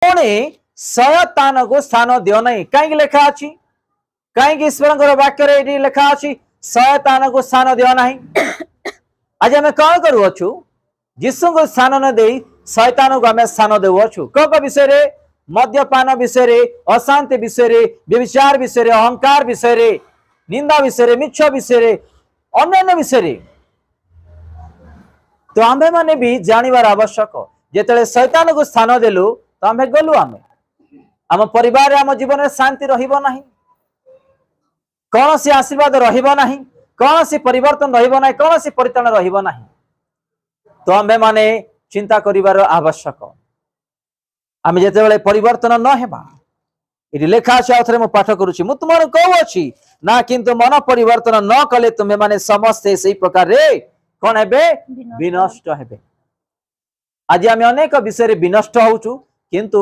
पुणी शयतान को स्थान दियो नहीं कहीं लिखा अच्छी कहीं ईश्वर वाक्य लिखा अच्छी शयतान को स्थान दियो नहीं आज आम कौन करूँ जीशु को स्थान न दे शैतान को आम स्थान देवछु कौन विषय मद्यपान विषय अशांति विषय व्यभिचार विषय अहंकार विषय निंदा विषय मिछ विषय अन्य विषय तो आम्भे माने भी जानिबार आवश्यक जेतेले शैतान को स्थान देलु तो आम्भे गलु आम परिवार आम जीवन में शांति रहिबो नाही कौन सी आशीर्वाद रहिबो नाही कौन सी परिवर्तन रहिबो नाही कौन सी परित्राण रहिबो नाही तो आम्भे माने चिंता करिवार आवश्यक आम जेतेबेले परिवर्तन न हेबा ये लेखा अच्छे आउ थे मुझे पाठ करुच्ची मु तुम कहू अच्छी ना किंतु मन परिवर्तन न कले तुम्हें माने समस्ते से प्रकार रे कौन हे विनष्ट हे आज आम अनेक विषय विनष्ट होचु किंतु